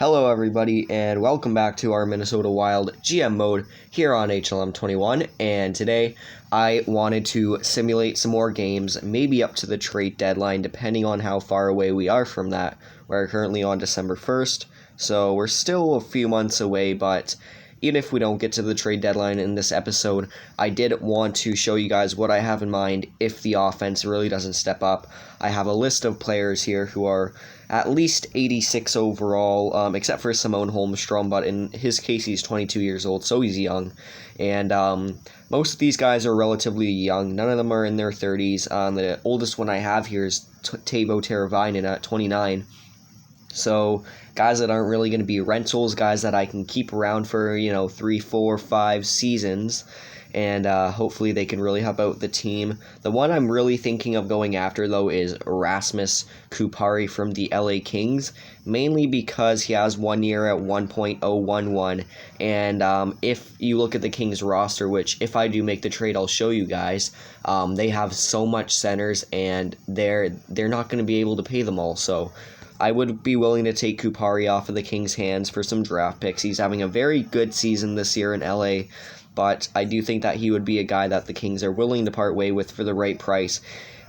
Hello everybody, and welcome back to our Minnesota Wild GM mode here on HLM 21, and today I wanted to simulate some more games, maybe up to the trade deadline, depending on how far away we are from that. We're currently on December 1st, so we're still a few months away, but even if we don't get to the trade deadline in this episode, I did want to show you guys what I have in mind if the offense really doesn't step up. I have a list of players here who are at least 86 overall, except for Simone Holmstrom, but in his case, he's 22 years old, so he's young. And most of these guys are relatively young. None of them are in their 30s. The oldest one I have here is Teuvo Teravainen at 29. So guys that aren't really going to be rentals, guys that I can keep around for, 3, 4, 5 seasons, and hopefully they can really help out the team. The one I'm really thinking of going after, though, is Rasmus Kupari from the LA Kings, mainly because he has 1 year at 1.011, and if you look at the Kings roster, which if I do make the trade, I'll show you guys, they have so much centers, and they're not going to be able to pay them all, so I would be willing to take Kupari off of the Kings' hands for some draft picks. He's having a very good season this year in LA, but I do think that he would be a guy that the Kings are willing to part way with for the right price,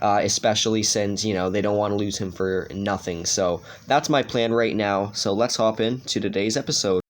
especially since, they don't want to lose him for nothing. So that's my plan right now. So let's hop into today's episode.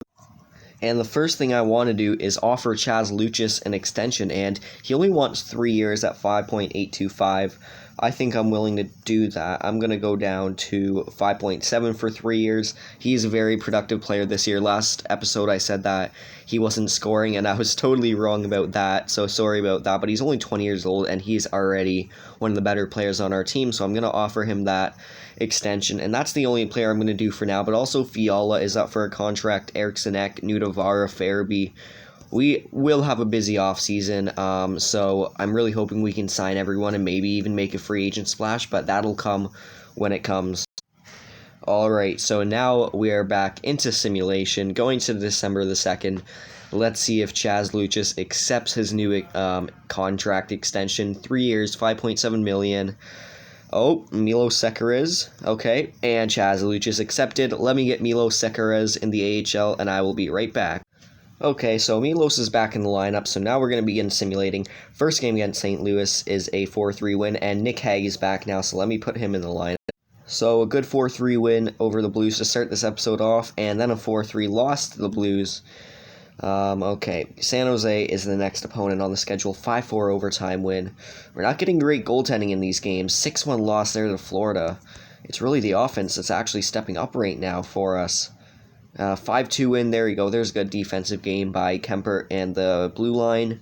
And the first thing I want to do is offer Chaz Lucius an extension, and he only wants 3 years at 5.825. I think I'm willing to do that. I'm going to go down to 5.7 for 3 years. He's a very productive player this year. Last episode I said that he wasn't scoring, and I was totally wrong about that, so sorry about that. But he's only 20 years old, and he's already one of the better players on our team, so I'm going to offer him that extension. And that's the only player I'm going to do for now, but also Fiala is up for a contract, Eriksson Ek, Nudavara, Farabee. We will have a busy offseason, so I'm really hoping we can sign everyone and maybe even make a free agent splash, but that'll come when it comes. Alright, so now we are back into simulation, going to December the 2nd. Let's see if Chaz Lucius accepts his new contract extension, 3 years, $5.7 million. Oh, Milo Sekeres, okay, and Chaz Lucius accepted. Let me get Milo Sekeres in the AHL, and I will be right back. Okay, so Milos is back in the lineup, so now we're going to begin simulating. First game against St. Louis is a 4-3 win, and Nick Hague is back now, so let me put him in the lineup. So a good 4-3 win over the Blues to start this episode off, and then a 4-3 loss to the Blues. Okay, San Jose is the next opponent on the schedule, 5-4 overtime win. We're not getting great goaltending in these games, 6-1 loss there to Florida. It's really the offense that's actually stepping up right now for us. 5-2 win, there you go, there's a good defensive game by Kemper and the blue line.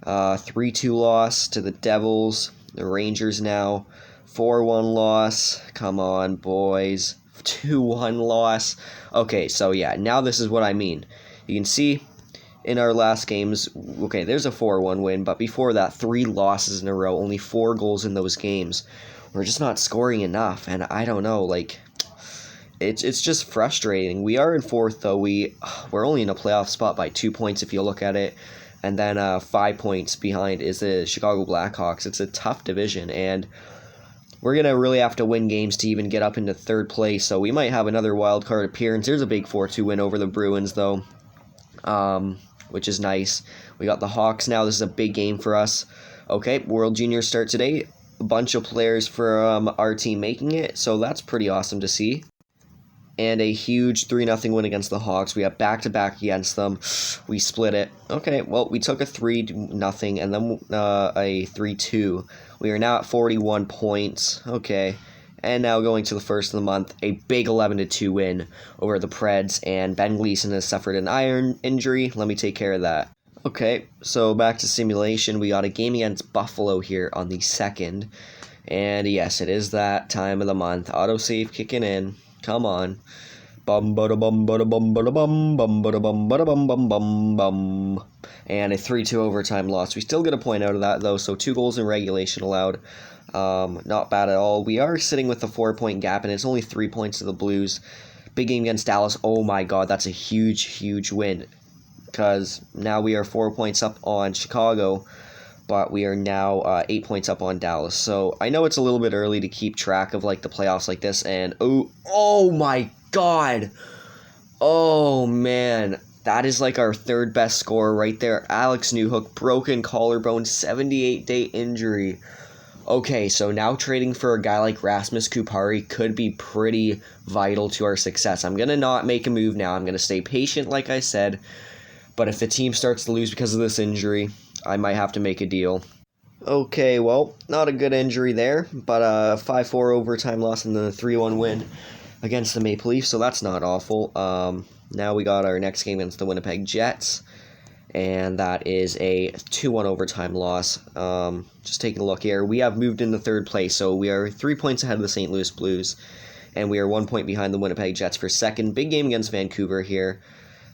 3-2 loss to the Devils, the Rangers now. 4-1 loss, come on boys, 2-1 loss. Okay, so yeah, now this is what I mean. You can see in our last games, okay, there's a 4-1 win, but before that, 3 losses in a row, only 4 goals in those games. We're just not scoring enough, and I don't know, it's just frustrating. We are in 4th, though. We're only in a playoff spot by 2 points if you look at it, and then 5 points behind is the Chicago Blackhawks. It's a tough division, and we're going to really have to win games to even get up into 3rd place, so we might have another wild card appearance. There's a big 4-2 win over the Bruins, though, which is nice. We got the Hawks now. This is a big game for us. Okay, World Juniors start today. A bunch of players from our team making it, so that's pretty awesome to see. And a huge 3-0 win against the Hawks. We have back-to-back against them. We split it. Okay, well, we took a 3-0 and then a 3-2. We are now at 41 points. Okay, and now going to the first of the month, a big 11-2 win over the Preds, and Ben Gleason has suffered an iron injury. Let me take care of that. Okay, so back to simulation. We got a game against Buffalo here on the 2nd. And yes, it is that time of the month. Autosave kicking in. Come on. Bum bada bum bada bum bada bum bum bada bum bada bum bum bum bum. And a 3-2 overtime loss. We still get a point out of that, though, so 2 goals in regulation allowed. Not bad at all. We are sitting with a 4-point gap, and it's only 3 points to the Blues. Big game against Dallas. Oh my god, that's a huge, huge win. Because now we are 4 points up on Chicago, but we are now 8 points up on Dallas. So I know it's a little bit early to keep track of the playoffs like this, and oh my god, Oh, man. That is like our third best scorer right there. Alex Newhook, broken collarbone, 78-day injury. Okay, so now trading for a guy like Rasmus Kupari could be pretty vital to our success. I'm going to not make a move now. I'm going to stay patient, like I said. But if the team starts to lose because of this injury, I might have to make a deal. Okay, well, not a good injury there, but a 5-4 overtime loss and then a 3-1 win against the Maple Leafs, so that's not awful. Now we got our next game against the Winnipeg Jets, and that is a 2-1 overtime loss. Just taking a look here, we have moved into third place, so we are 3 points ahead of the St. Louis Blues, and we are 1 point behind the Winnipeg Jets for second. Big game against Vancouver here.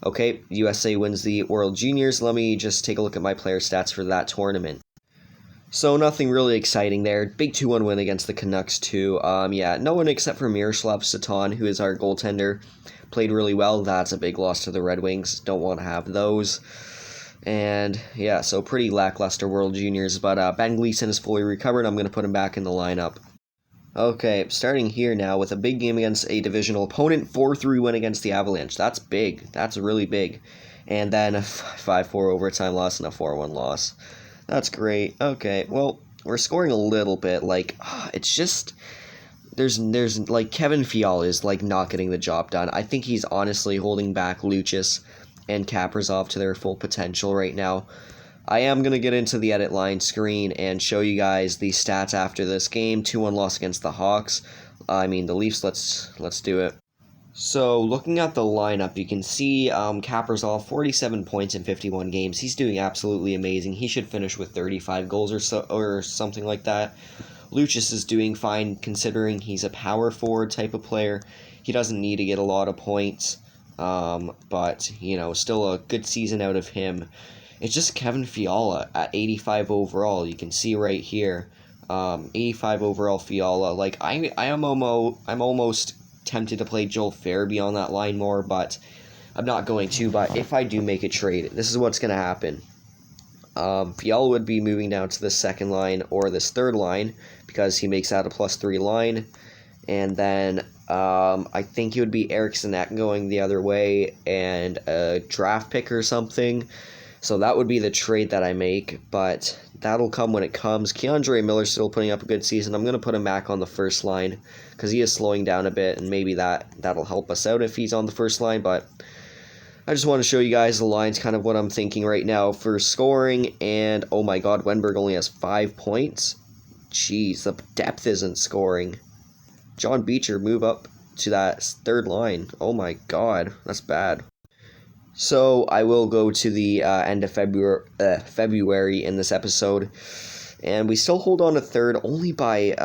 Okay, USA wins the World Juniors. Let me just take a look at my player stats for that tournament. So nothing really exciting there. Big 2-1 win against the Canucks too. Yeah, no one except for Miroslav Satan, who is our goaltender, played really well. That's a big loss to the Red Wings. Don't want to have those. And yeah, so pretty lackluster World Juniors. But Ben Gleason is fully recovered. I'm going to put him back in the lineup. Okay, starting here now with a big game against a divisional opponent. 4-3 win against the Avalanche. That's big. That's really big. And then a 5-4 overtime loss and a 4-1 loss. That's great. Okay, well, we're scoring a little bit. Like, it's just there's like Kevin Fiala is like not getting the job done. I think he's honestly holding back Lucius and Kaprizov to their full potential right now. I am gonna get into the edit line screen and show you guys the stats after this game. 2-1 loss against the Hawks. The Leafs. Let's do it. So, looking at the lineup, you can see Kaprizov, 47 points in 51 games. He's doing absolutely amazing. He should finish with 35 goals or something like that. Lucius is doing fine considering he's a power forward type of player. He doesn't need to get a lot of points, but, still a good season out of him. It's just Kevin Fiala at 85 overall. You can see right here, 85 overall Fiala. Like, I'm almost tempted to play Joel Farabee on that line more, but I'm not going to. But if I do make a trade, this is what's going to happen. Fiala would be moving down to the second line or this third line because he makes that a +3 line. And then I think it would be Eriksson going the other way and a draft pick or something. So that would be the trade that I make, but that'll come when it comes. Keandre Miller's still putting up a good season. I'm going to put him back on the first line because he is slowing down a bit, and maybe that'll help us out if he's on the first line, but I just want to show you guys the lines, kind of what I'm thinking right now for scoring, and oh my god, Wenberg only has 5 points. Jeez, the depth isn't scoring. John Beecher, move up to that third line. Oh my god, that's bad. So I will go to the end of February in this episode, and we still hold on to third only by,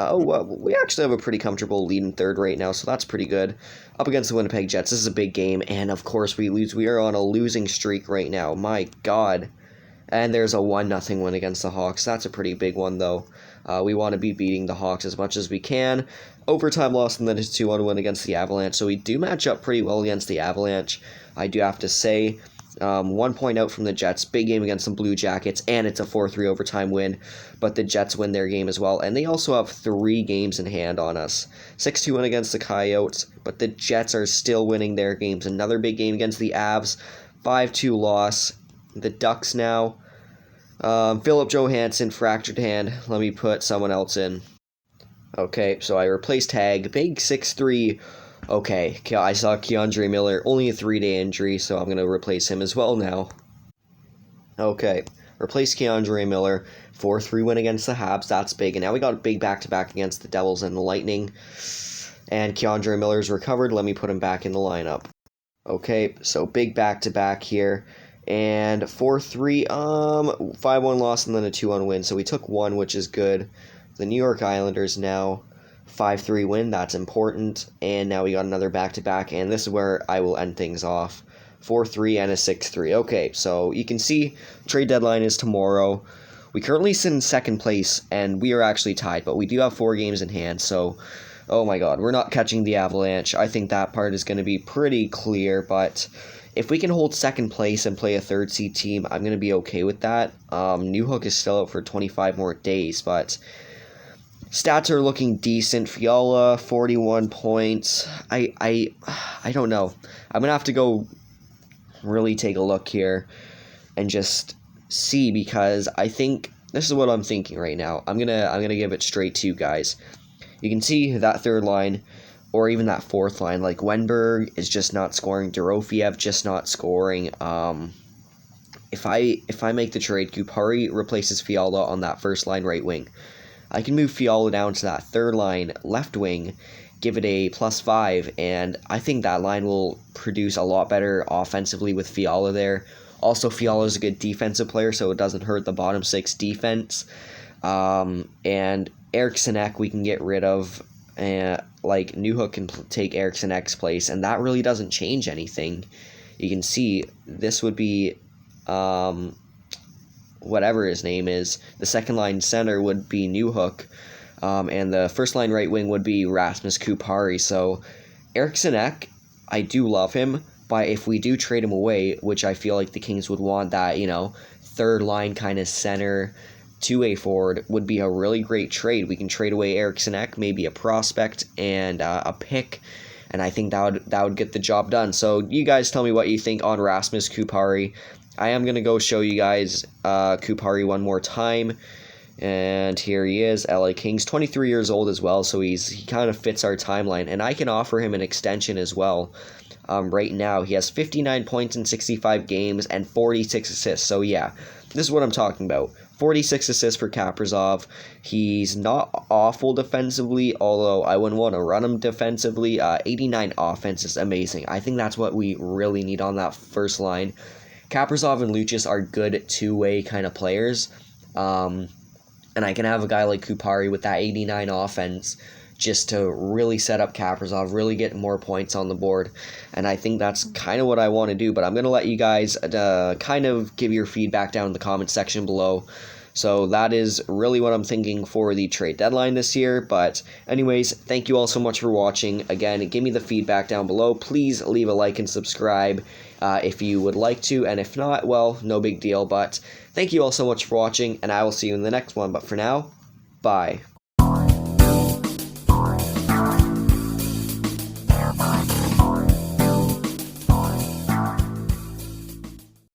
we actually have a pretty comfortable lead in third right now, so that's pretty good. Up against the Winnipeg Jets, this is a big game, and of course we lose. We are on a losing streak right now, my god. And there's a 1-0 win against the Hawks. That's a pretty big one, though. We want to be beating the Hawks as much as we can. Overtime loss and then a 2-1 win against the Avalanche. So we do match up pretty well against the Avalanche, I do have to say. 1 point out from the Jets. Big game against the Blue Jackets, and it's a 4-3 overtime win. But the Jets win their game as well, and they also have 3 games in hand on us. 6-2 win against the Coyotes, but the Jets are still winning their games. Another big game against the Avs. 5-2 loss. The Ducks now. Philip Johansson, fractured hand. Let me put someone else in. Okay, so I replaced Hag. Big 6-3. Okay, I saw Keandre Miller. Only a 3-day injury, so I'm going to replace him as well now. Okay, replace Keandre Miller. 4-3 win against the Habs. That's big. And now we got a big back-to-back against the Devils and the Lightning. And Keandre Miller's recovered. Let me put him back in the lineup. Okay, so big back-to-back here. And 4-3, 5-1 loss and then a 2-1 win. So we took 1, which is good. The New York Islanders now, 5-3 win. That's important. And now we got another back-to-back. And this is where I will end things off. 4-3 and a 6-3. Okay, so you can see trade deadline is tomorrow. We currently sit in second place, and we are actually tied. But we do have 4 games in hand, so oh my god, we're not catching the Avalanche. I think that part is going to be pretty clear, but if we can hold second place and play a third seed team, I'm going to be okay with that. Newhook is still out for 25 more days, but Stats are looking decent. Fiala, 41 points. I don't know. I'm going to have to go really take a look here and just see, because I think this is what I'm thinking right now. I'm gonna give it straight to you guys. You can see that third line, or even that fourth line, like Wenberg is just not scoring, Dorofiev just not scoring. If I make the trade, Kupari replaces Fiala on that first line right wing. I can move Fiala down to that third line left wing, give it a +5, and I think that line will produce a lot better offensively with Fiala there. Also, Fiala is a good defensive player, so it doesn't hurt the bottom six defense. And Eriksson Ek we can get rid of, like Newhook can take Eriksson Ek's place, and that really doesn't change anything. You can see this would be whatever his name is. The second line center would be Newhook, and the first line right wing would be Rasmus Kupari. So Eriksson Ek, I do love him, but if we do trade him away, which I feel like the Kings would want, that, third line kind of center to a forward, would be a really great trade. We can trade away Eriksson Ek, maybe a prospect and a pick, and I think that would get the job done. So you guys tell me what you think on Rasmus Kupari. I am going to go show you guys Kupari one more time. And here he is, LA Kings, 23 years old as well, so he kind of fits our timeline. And I can offer him an extension as well. Right now, he has 59 points in 65 games and 46 assists. So yeah, this is what I'm talking about. 46 assists for Kaprizov. He's not awful defensively, although I wouldn't want to run him defensively. 89 offense is amazing. I think that's what we really need on that first line. Kaprizov and Lucius are good two-way kind of players. And I can have a guy like Kupari with that 89 offense just to really set up Kaprizov, really get more points on the board. And I think that's kind of what I want to do. But I'm going to let you guys kind of give your feedback down in the comment section below. So that is really what I'm thinking for the trade deadline this year. But anyways, thank you all so much for watching. Again, give me the feedback down below. Please leave a like and subscribe if you would like to. And if not, well, no big deal. But thank you all so much for watching, and I will see you in the next one. But for now, bye.